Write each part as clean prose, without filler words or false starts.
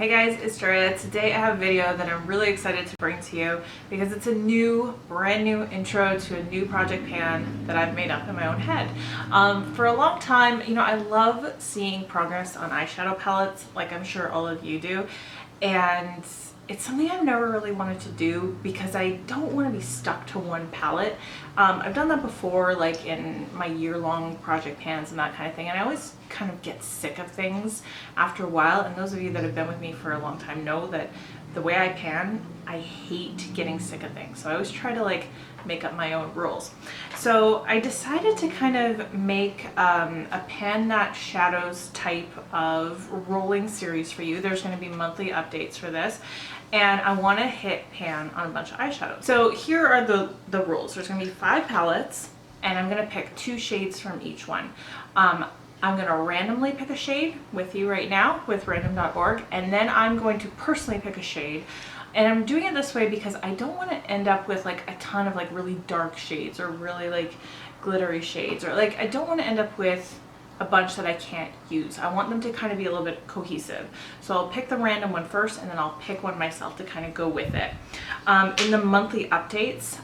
Hey guys, it's Drea. Today I have a video that I'm really excited to bring to you because it's a brand new intro to a new project pan that I've made up in my own head. For a long time, I love seeing progress on eyeshadow palettes, like I'm sure all of you do, and it's something I've never really wanted to do because I don't want to be stuck to one palette. I've done that before, like in my year-long project pans and that kind of thing, and I always kind of get sick of things after a while. And those of you that have been with me for a long time know that the way I pan, I hate getting sick of things. So I always try to make up my own rules. So I decided to kind of make a pan that shadows type of rolling series for you. There's going to be monthly updates for this, and I want to hit pan on a bunch of eyeshadows. So here are the rules. There's going to be 5 palettes, and I'm going to pick 2 shades from each one. I'm going to randomly pick a shade with you right now with random.org, and then I'm going to personally pick a shade. And I'm doing it this way because I don't want to end up with a ton of really dark shades or really glittery shades, or I don't want to end up with a bunch that I can't use. I want them to kind of be a little bit cohesive. So I'll pick the random one first, and then I'll pick one myself to kind of go with it. In the monthly updates,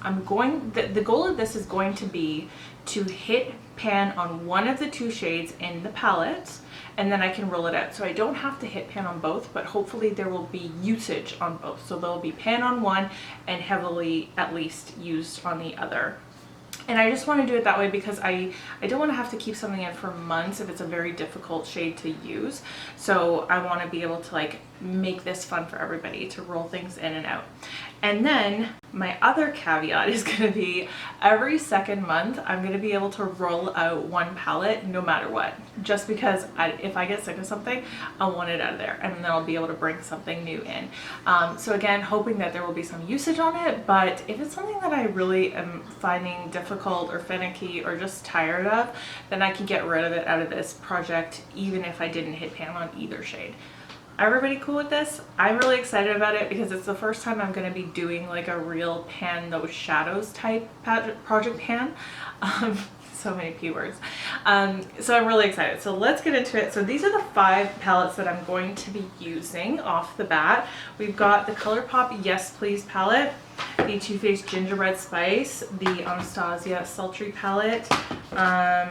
the goal of this is going to be to hit pan on one of the 2 shades in the palette, and then I can roll it out. So I don't have to hit pan on both, but hopefully there will be usage on both. So there'll be pan on one and heavily at least used on the other. And I just want to do it that way because I don't want to have to keep something in for months if it's a very difficult shade to use. So I want to be able to make this fun for everybody, to roll things in and out. And then my other caveat is going to be every second month I'm going to be able to roll out one palette no matter what, just because if I get sick of something, I want it out of there, and then I'll be able to bring something new in. So again, hoping that there will be some usage on it, but if it's something that I really am finding difficult or finicky or just tired of, then I can get rid of it out of this project even if I didn't hit pan on either shade. Everybody cool with this? I'm really excited about it because it's the first time I'm going to be doing a real pan those shadows type project pan. So many P words. So I'm really excited. So let's get into it. So these are the 5 palettes that I'm going to be using off the bat. We've got the ColourPop Yes Please palette, the Too Faced Gingerbread Spice, the Anastasia Sultry palette. I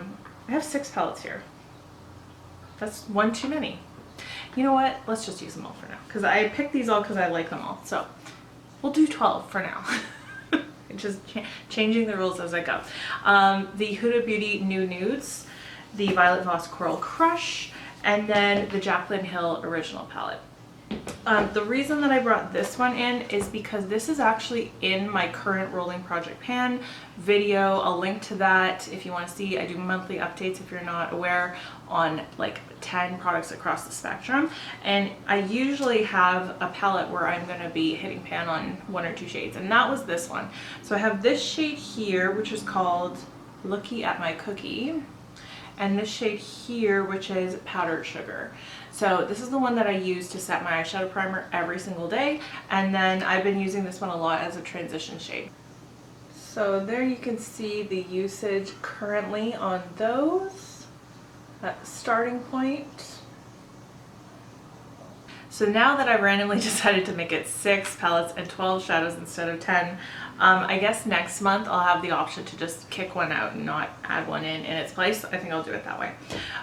have 6 palettes here. That's one too many. You know what? Let's just use them all for now, because I picked these all because I like them all. So we'll do 12 for now. Just changing the rules as I go. The Huda Beauty New Nudes, the Violet Voss Coral Crush, and then the Jaclyn Hill Original palette. The reason that I brought this one in is because this is actually in my current rolling project pan video. I'll link to that if you want to see. I do monthly updates, if you're not aware, on 10 products across the spectrum, and I usually have a palette where I'm going to be hitting pan on 1 or 2 shades, and that was this one. So I have this shade here, which is called Looky at My Cookie, and this shade here, which is Powdered Sugar. So this is the one that I use to set my eyeshadow primer every single day, and then I've been using this one a lot as a transition shade. So there you can see the usage currently on those at the starting point. So now that I randomly decided to make it 6 palettes and 12 shadows instead of 10, I guess next month I'll have the option to just kick one out and not add one in its place. I think I'll do it that way.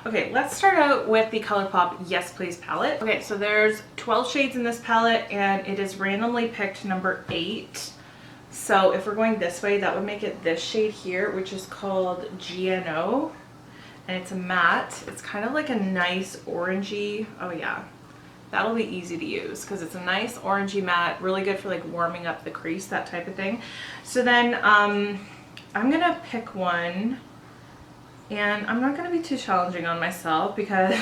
Okay, let's start out with the ColourPop Yes Please palette. Okay, so there's 12 shades in this palette, and it is randomly picked number 8. So if we're going this way, that would make it this shade here, which is called GNO, and it's a matte. It's kind of like a nice orangey, oh yeah. That'll be easy to use because it's a nice orangey matte, really good for warming up the crease, that type of thing. So then I'm gonna pick one, and I'm not gonna be too challenging on myself because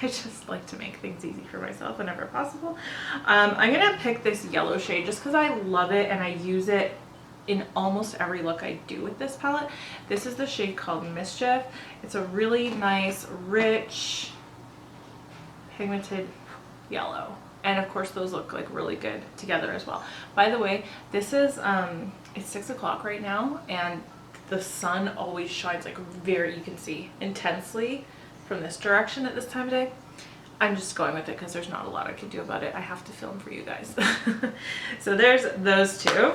I just like to make things easy for myself whenever possible. I'm gonna pick this yellow shade just because I love it and I use it in almost every look I do with this palette. This is the shade called Mischief. It's a really nice, rich, pigmented yellow, and of course those look really good together as well. By the way, this is it's 6 o'clock right now, and the sun always shines very, you can see, intensely from this direction at this time of day. I'm just going with it because there's not a lot I can do about it. I have to film for you guys. So there's those two.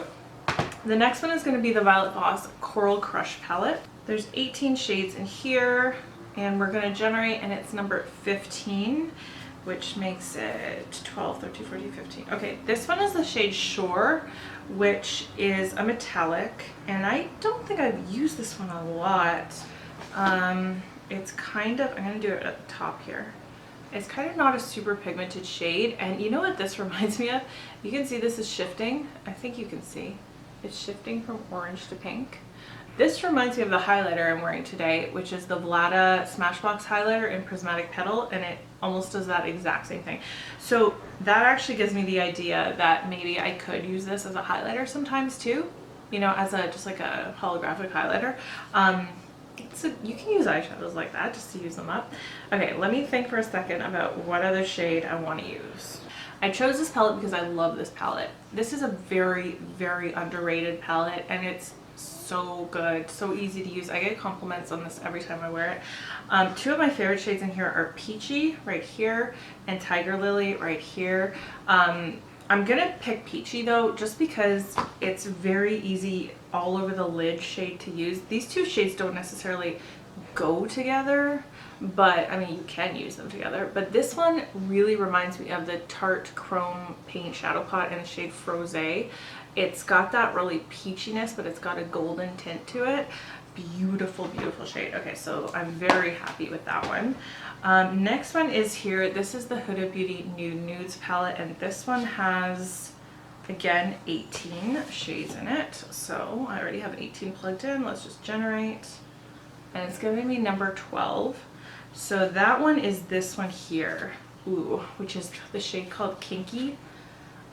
The next one is going to be the Violet Voss Coral Crush palette. There's 18 shades in here, and we're going to generate, and it's number 15, which makes it 12, 13, 14, 15. Okay, this one is the shade Shore, which is a metallic, and I don't think I've used this one a lot. It's kind of, I'm going to do it at the top here. It's kind of not a super pigmented shade, and you know what this reminds me of? You can see this is shifting. I think you can see. It's shifting from orange to pink. This reminds me of the highlighter I'm wearing today, which is the Vlada Smashbox highlighter in Prismatic Petal, and it almost does that exact same thing. So that actually gives me the idea that maybe I could use this as a highlighter sometimes too, you know, as a just like a holographic highlighter. So you can use eyeshadows like that just to use them up. Okay, let me think for a second about what other shade I want to use. I chose this palette because I love this palette. This is a very, very underrated palette, and it's so good, so easy to use. I get compliments on this every time I wear it. Two of my favorite shades in here are Peachy right here and Tiger Lily right here. I'm gonna pick Peachy though, just because it's very easy all over the lid shade to use. These two shades don't necessarily go together, but I mean, you can use them together. But this one really reminds me of the Tarte Chrome Paint Shadow Pot in the shade Frosé. It's got that really peachiness, but it's got a golden tint to it. Beautiful, beautiful shade. Okay, so I'm very happy with that one. Next one is here. This is the Huda Beauty Nude Nudes palette, and this one has, again, 18 shades in it. So I already have 18 plugged in. Let's just generate. And it's giving me number 12. So that one is this one here. Ooh, which is the shade called Kinky.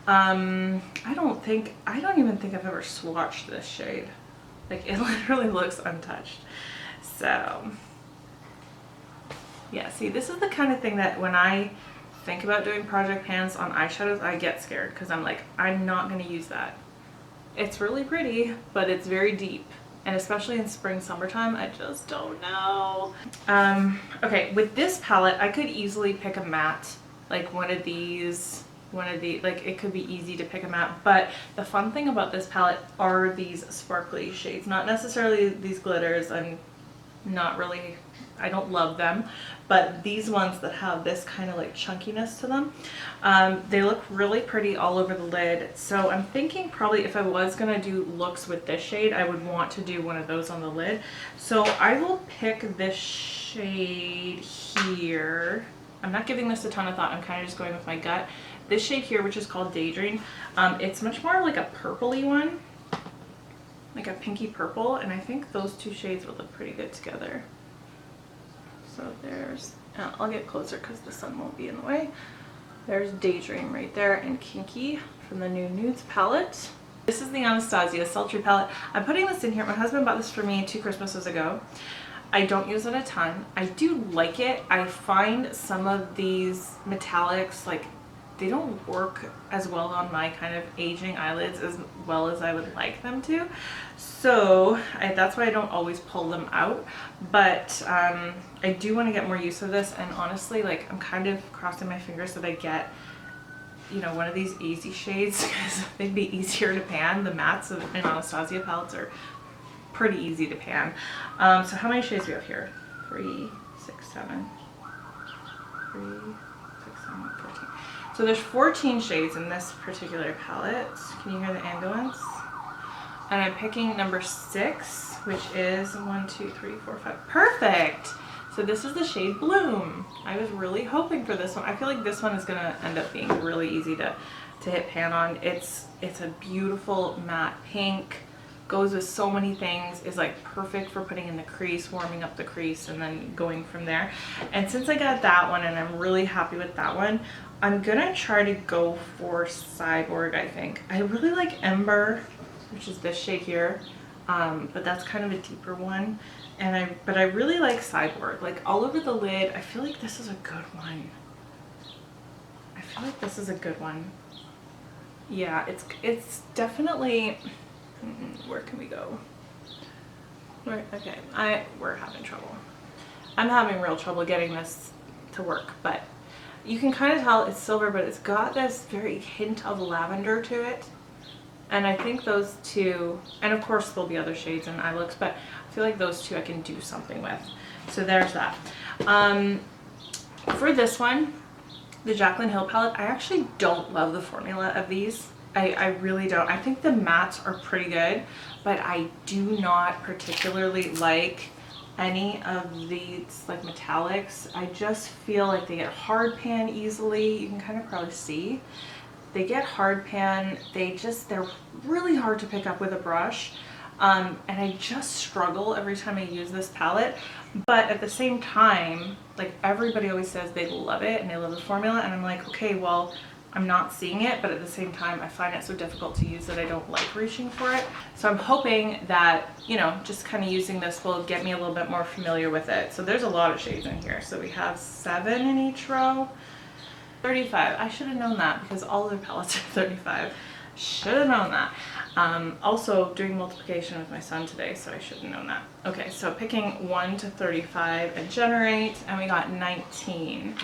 I don't even think I've ever swatched this shade. Like, it literally looks untouched. So yeah, see, this is the kind of thing that when I think about doing project pans on eyeshadows, I get scared because I'm like, I'm not going to use that. It's really pretty, but it's very deep. And especially in spring, summertime, I just don't know. Okay, with this palette, I could easily pick a matte, like one of these, like it could be easy to pick a matte. But the fun thing about this palette are these sparkly shades, not necessarily these glitters. I'm not really, I don't love them, but these ones that have this kind of like chunkiness to them, they look really pretty all over the lid. So I'm thinking probably if I was gonna do looks with this shade, I would want to do one of those on the lid. So I will pick this shade here. I'm not giving this a ton of thought, I'm kind of just going with my gut. This shade here, which is called Daydream, it's much more like a purpley one, like a pinky purple, and I think those two shades would look pretty good together. So there's, I'll get closer because the sun won't be in the way. There's Daydream right there, and Kinky from the new Nudes palette. This is the Anastasia Sultry palette. I'm putting this in here. My husband bought this for me 2 Christmases ago. I don't use it a ton. I do like it. I find some of these metallics, like, they don't work as well on my kind of aging eyelids as well as I would like them to. So that's why I don't always pull them out. But I do want to get more use of this. And honestly, like, I'm kind of crossing my fingers that I get, you know, one of these easy shades because they'd be easier to pan. The mattes in Anastasia palettes are pretty easy to pan. So how many shades do we have here? 3, 6, 7, 3, 6, 7, 14. So there's 14 shades in this particular palette. Can you hear the ambulance? And I'm picking number 6, which is 1, 2, 3, 4, 5. Perfect! So this is the shade Bloom. I was really hoping for this one. I feel like this one is gonna end up being really easy to hit pan on. It's a beautiful matte pink. Goes with so many things, is like perfect for putting in the crease, warming up the crease, and then going from there. And since I got that one and I'm really happy with that one, I'm gonna try to go for Cyborg, I think. I really like Ember, which is this shade here, but that's kind of a deeper one. And but I really like Cyborg. Like, all over the lid, I feel like this is a good one. I feel like this is a good one. Yeah, it's definitely, where can we go? Okay, we're having trouble. I'm having real trouble getting this to work, but You can kind of tell it's silver, but it's got this very hint of lavender to it. And I think those two, and of course there'll be other shades in eye looks, but I feel like those two I can do something with. So there's that. For this one, the Jaclyn Hill palette, I actually don't love the formula of these. I really don't. I think the mattes are pretty good, but I do not particularly like any of these like metallics. I just feel like they get hard pan easily. You can kind of probably see. They get hard pan. They're really hard to pick up with a brush. And I just struggle every time I use this palette. But at the same time, like everybody always says they love it and they love the formula. And I'm like, okay, well, I'm not seeing it, but at the same time, I find it so difficult to use that I don't like reaching for it. So I'm hoping that, you know, just kind of using this will get me a little bit more familiar with it. So there's a lot of shades in here. So we have 7 in each row. 35. I should have known that because all their palettes are 35. Should have known that. Also doing multiplication with my son today, so I should have known that. Okay, so picking 1 to 35 and generate, and we got 19.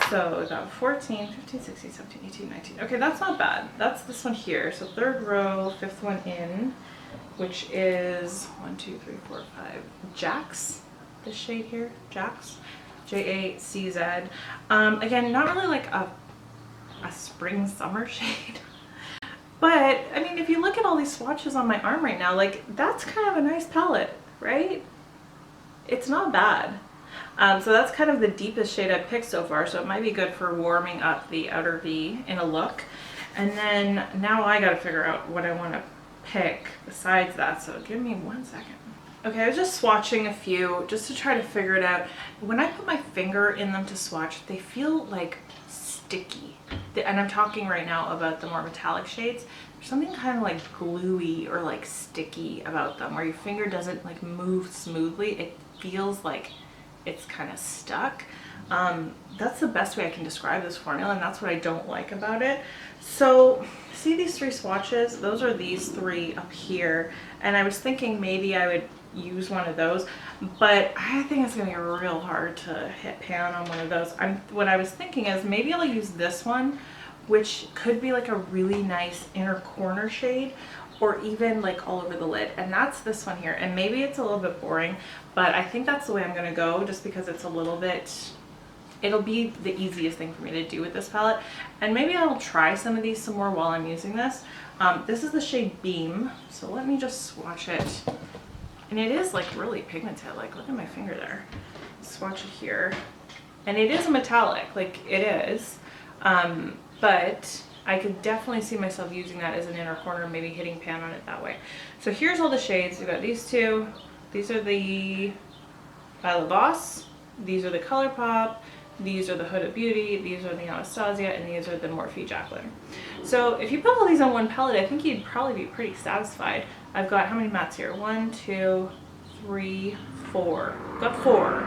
So we got 14, 15, 16, 17, 18, 19. Okay, that's not bad. That's this one here. So 3rd row, 5th one in, which is 1, 2, 3, 4, 5. Jax, this shade here, Jax, J-A-C-Z. Again, not really like a spring summer shade. But, I mean, if you look at all these swatches on my arm right now, like, that's kind of a nice palette, right? It's not bad. So that's kind of the deepest shade I've picked so far, so it might be good for warming up the outer V in a look. And then now I gotta figure out what I want to pick besides that, so give me 1 second. Okay, I was just swatching a few just to try to figure it out. When I put my finger in them to swatch, they feel like sticky. And I'm talking right now about the more metallic shades. There's something kind of like gluey or like sticky about them where your finger doesn't like move smoothly. It feels like it's kind of stuck. That's the best way I can describe this formula, and that's what I don't like about it. So see these 3 swatches? Those are these 3 up here, and I was thinking maybe I would use one of those, but I think it's gonna be real hard to hit pan on one of those. What I was thinking is maybe I'll use this one, which could be like a really nice inner corner shade, or even like all over the lid, and that's this one here. And maybe it's a little bit boring, but I think that's the way I'm gonna go, just because it's a little bit, it'll be the easiest thing for me to do with this palette. And maybe I'll try some of these some more while I'm using this. This is the shade Beam, so let me just swatch it. And it is like really pigmented, like look at my finger there. Swatch it here. And it is a metallic, like it is, but I could definitely see myself using that as an inner corner, maybe hitting pan on it that way. So here's all the shades. We've got these 2. These are the By La Boss. These are the ColourPop. These are the Huda Beauty. These are the Anastasia, and these are the Morphe Jaclyn. So if you put all these on one palette, I think you'd probably be pretty satisfied. I've got how many mattes here? 1, 2, 3, 4. I've got 4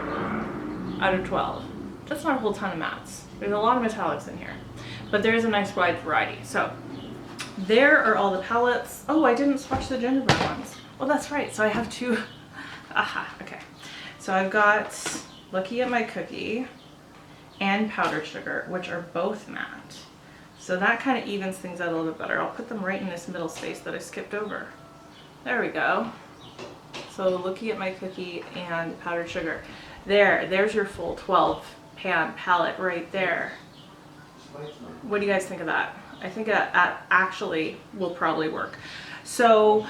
out of 12. That's not a whole ton of mattes. There's a lot of metallics in here, but there is a nice wide variety. So there are all the palettes. Oh, I didn't swatch the gingerbread ones. Oh, that's right. So I have 2. Aha, okay. So I've got Lucky at My Cookie and Powdered Sugar, which are both matte. So that kind of evens things out a little bit better. I'll put them right in this middle space that I skipped over. There we go. So Lucky at My Cookie and Powdered Sugar. There's your full 12 pan palette right there. What do you guys think of that? I think that actually will probably work. So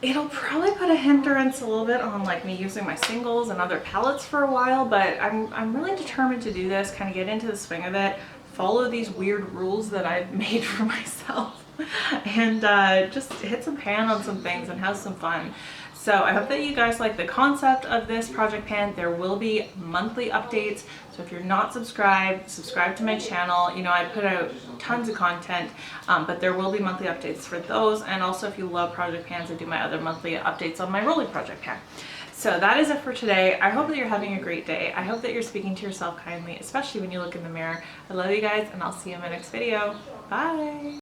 it'll probably put a hindrance a little bit on like me using my singles and other palettes for a while, but I'm really determined to do this, kind of get into the swing of it, follow these weird rules that I've made for myself, and just hit some pan on some things and have some fun. So I hope that you guys like the concept of this project pan. There will be monthly updates. So if you're not subscribed, subscribe to my channel. You know, I put out tons of content, but there will be monthly updates for those. And also if you love project pans, I do my other monthly updates on my rolling project pan. So that is it for today. I hope that you're having a great day. I hope that you're speaking to yourself kindly, especially when you look in the mirror. I love you guys, and I'll see you in my next video. Bye.